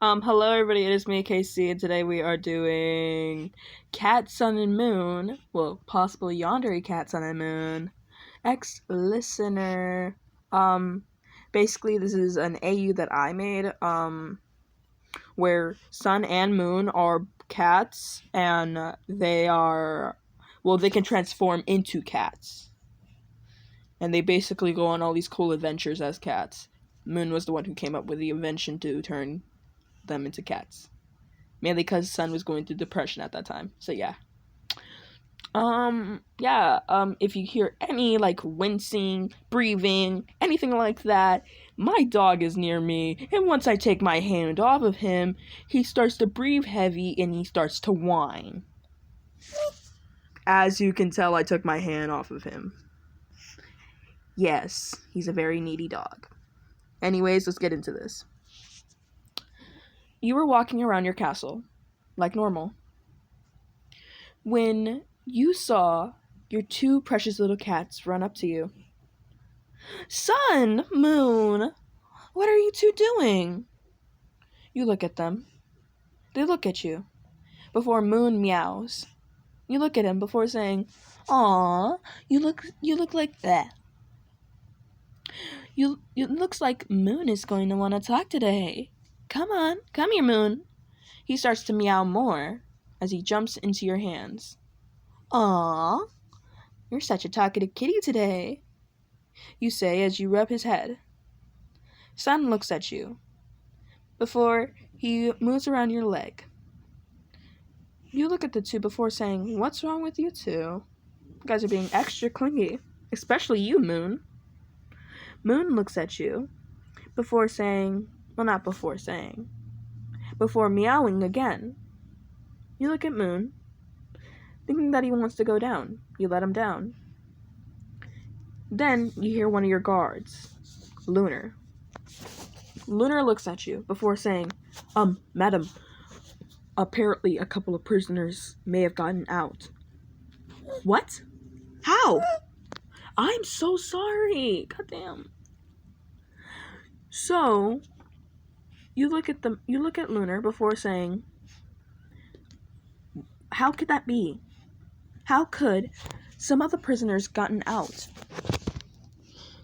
Hello everybody, it is me, KC, and today we are doing Cat, Sun, and Moon. Well, possibly Yandere Cat, Sun, and Moon. Ex-listener. Um, Basically this is an AU that I made, where Sun and Moon are cats, and they can transform into cats. And they basically go on all these cool adventures as cats. Moon was the one who came up with the invention to turn them into cats. Mainly because Sun was going through depression at that time. So yeah. If you hear any like wincing, breathing, anything like that, my dog is near me, and once I take my hand off of him, he starts to breathe heavy and he starts to whine. As you can tell, I took my hand off of him. Yes, he's a very needy dog. Anyways, let's get into this. You were walking around your castle, like normal, when you saw your two precious little cats run up to you. Sun, Moon, what are you two doing? You look at them. They look at you. Before Moon meows. You look at him before saying, "Aw, you look like that. It looks like Moon is going to want to talk today. Come on, come here, Moon." He starts to meow more as he jumps into your hands. "Aw, you're such a talkative kitty today," you say as you rub his head. Sun looks at you before he moves around your leg. You look at the two before saying, "What's wrong with you two? You guys are being extra clingy, especially you, Moon." Moon looks at you before meowing again. You look at Moon, thinking that he wants to go down. You let him down. Then you hear one of your guards, Lunar. Lunar looks at you before saying, "Madam, apparently a couple of prisoners may have gotten out." "What? How? I'm so sorry. Goddamn." So, you look at Lunar before saying, "How could that be? How could some of the prisoners gotten out?"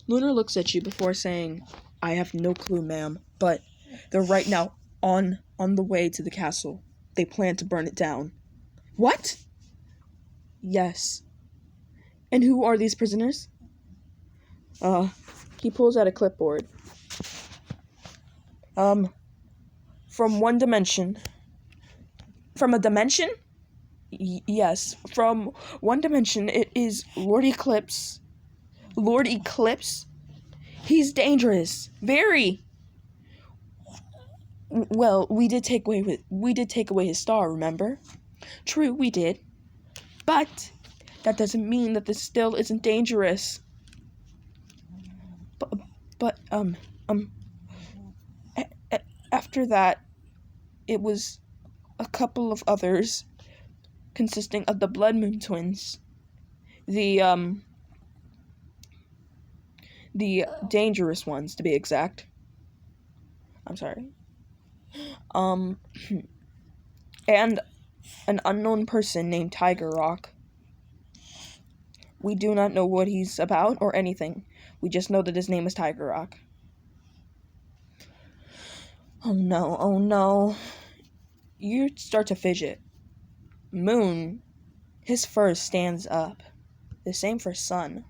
Lunar looks at you before saying, "I have no clue, ma'am, but they're right now on the way to the castle. They plan to burn it down." "What?" "Yes." "And who are these prisoners?" He pulls out a clipboard. From one dimension. From a dimension?" Yes, from one dimension. It is Lord Eclipse. Lord Eclipse? He's dangerous. Very. Well, we did take away his star, remember? True, we did. But that doesn't mean that this still isn't dangerous. But after that, it was a couple of others consisting of the Blood Moon twins. The dangerous ones, to be exact. I'm sorry. And an unknown person named Tiger Rock. We do not know what he's about or anything. We just know that his name is Tiger Rock. Oh no. You start to fidget. Moon, his fur stands up. The same for Sun.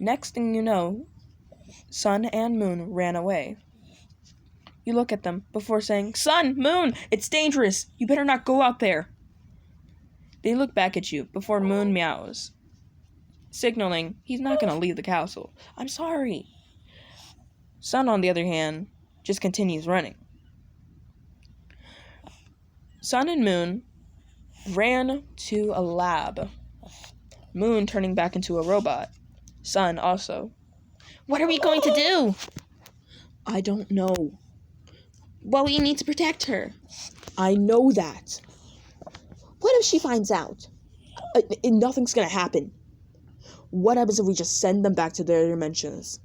Next thing you know, Sun and Moon ran away. You look at them before saying, "Sun, Moon, it's dangerous. You better not go out there." They look back at you before Moon meows, signaling he's not going to leave the castle. "I'm sorry." Sun, on the other hand, just continues running. Sun and Moon ran to a lab. Moon turning back into a robot. Sun also. "What are we going to do?" "I don't know." "Well, we need to protect her." "I know that." "What if she finds out?" Nothing's gonna happen. What happens if we just send them back to their dimensions?"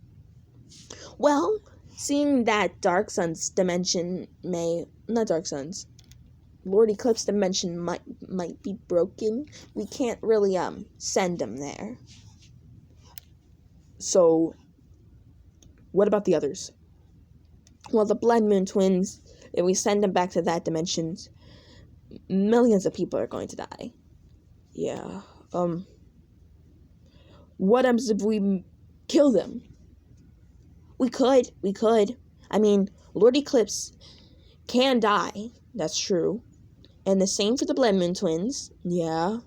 "Well, Seeing that Dark Sun's dimension not Dark Sun's, Lord Eclipse dimension might be broken, we can't really send him there. So, what about the others? Well, the Blood Moon twins, if we send them back to that dimension, millions of people are going to die. Yeah. What happens if we kill them? We could. I mean, Lord Eclipse can die. That's true. And the same for the Blood Moon twins. Yeah.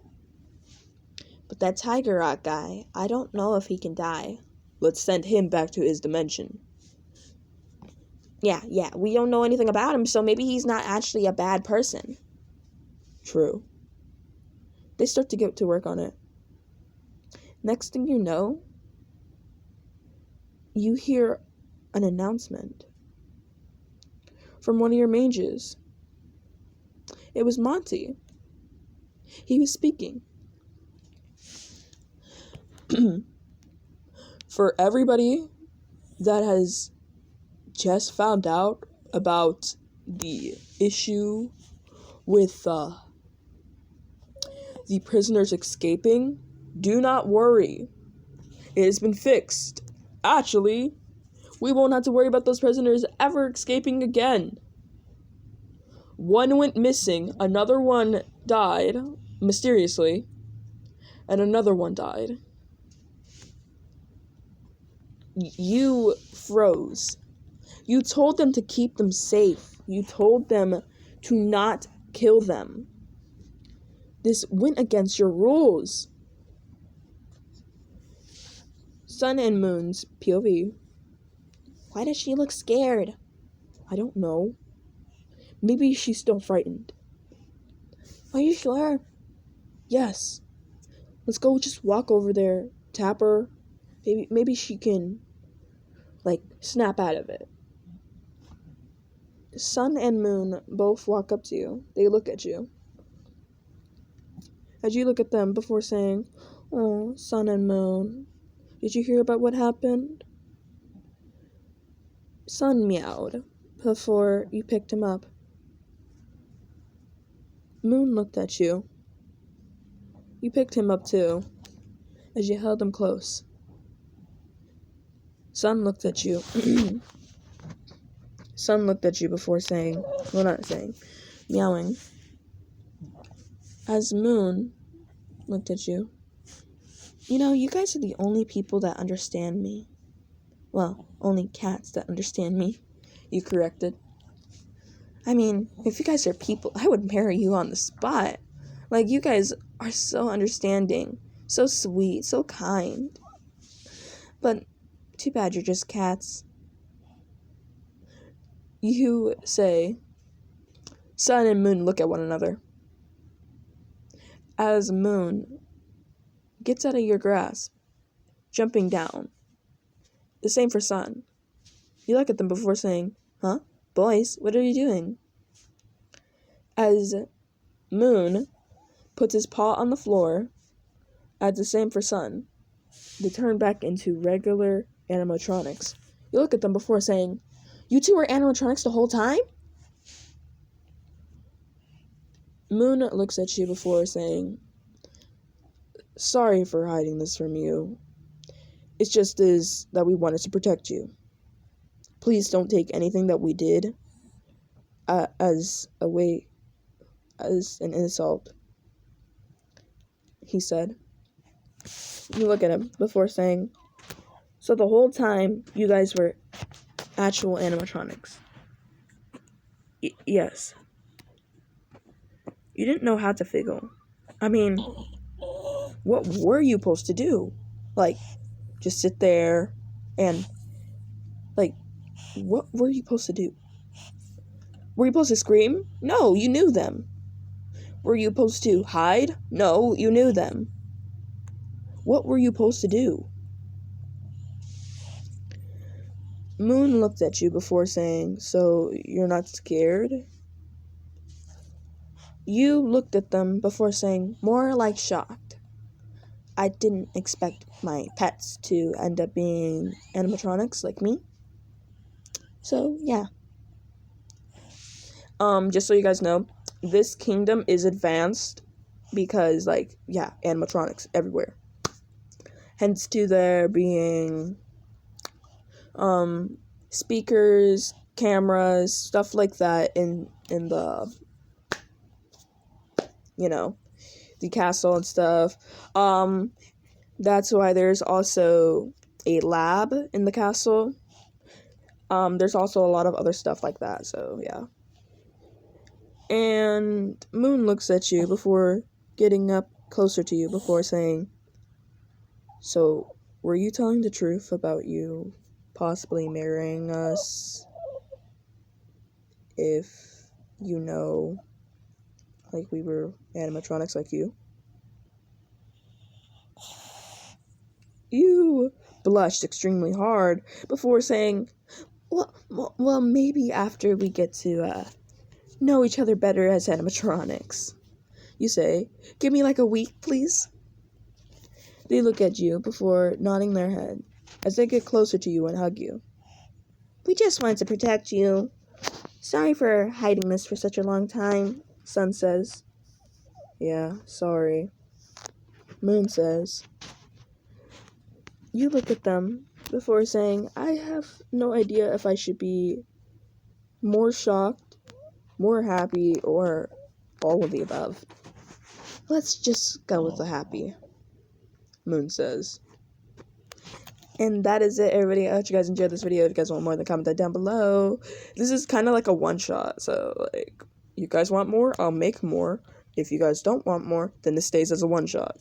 But that Tiger Rock guy, I don't know if he can die. Let's send him back to his dimension. Yeah. We don't know anything about him, so maybe he's not actually a bad person. True. They start to get to work on it. Next thing you know, you hear an announcement from one of your mages. It was Monty. He was speaking. For everybody that has just found out about the issue with the prisoners escaping, do not worry. It has been fixed. Actually, we won't have to worry about those prisoners ever escaping again. One went missing, another one died, mysteriously, and another one died. You froze. You told them to keep them safe. You told them to not kill them. This went against your rules. Sun and Moon's POV. Why does she look scared? I don't know. Maybe she's still frightened. Are you sure? Yes. Let's go just walk over there, tap her. Maybe she can, snap out of it. Sun and Moon both walk up to you. They look at you. As you look at them before saying, "Oh, Sun and Moon, did you hear about what happened?" Sun meowed before you picked him up. Moon looked at you. You picked him up too, as you held him close. Sun looked at you. Sun looked at you before meowing. As Moon looked at you. You know, you guys are the only people that understand me. Well, only cats that understand me. You corrected. I mean, if you guys are people, I would marry you on the spot. You guys are so understanding, so sweet, so kind. But too bad you're just cats. You say, Sun and Moon look at one another. As Moon gets out of your grasp, jumping down. The same for Sun. You look at them before saying, "Huh? Boys, what are you doing?" As Moon puts his paw on the floor, as the same for Sun, they turn back into regular animatronics. You look at them before saying, "You two were animatronics the whole time?" Moon looks at you before saying, "Sorry for hiding this from you. It's just that we wanted to protect you. Please don't take anything that we did as an insult," he said. You look at him before saying, "So the whole time you guys were actual animatronics?" Yes. You didn't know how to figure. I mean, what were you supposed to do? Just sit there and, what were you supposed to do? Were you supposed to scream? No, you knew them. Were you supposed to hide? No, you knew them. What were you supposed to do? Moon looked at you before saying, "So you're not scared?" You looked at them before saying, "More like shocked. I didn't expect my pets to end up being animatronics like me." So, yeah. Just so you guys know, this kingdom is advanced because, like, yeah, animatronics everywhere. Hence to there being, speakers, cameras, stuff like that in the, you know, the castle and stuff. That's why there's also a lab in the castle. There's also a lot of other stuff like that, so yeah. And Moon looks at you before getting up closer to you before saying, "So, were you telling the truth about you possibly marrying us if you know, like, we were animatronics like you?" You blushed extremely hard before saying, well, maybe after we get to know each other better as animatronics. You say, "Give me like a week, please." They look at you before nodding their head as they get closer to you and hug you. We just wanted to protect you. Sorry for hiding this for such a long time, Sun says. Yeah, sorry. Moon says. You look at them before saying, "I have no idea if I should be more shocked, more happy, or all of the above." Let's just go with the happy, Moon says. And that is it, everybody. I hope you guys enjoyed this video. If you guys want more, then comment that down below. This is kind of like a one-shot, so, like, you guys want more, I'll make more. If you guys don't want more, then this stays as a one-shot.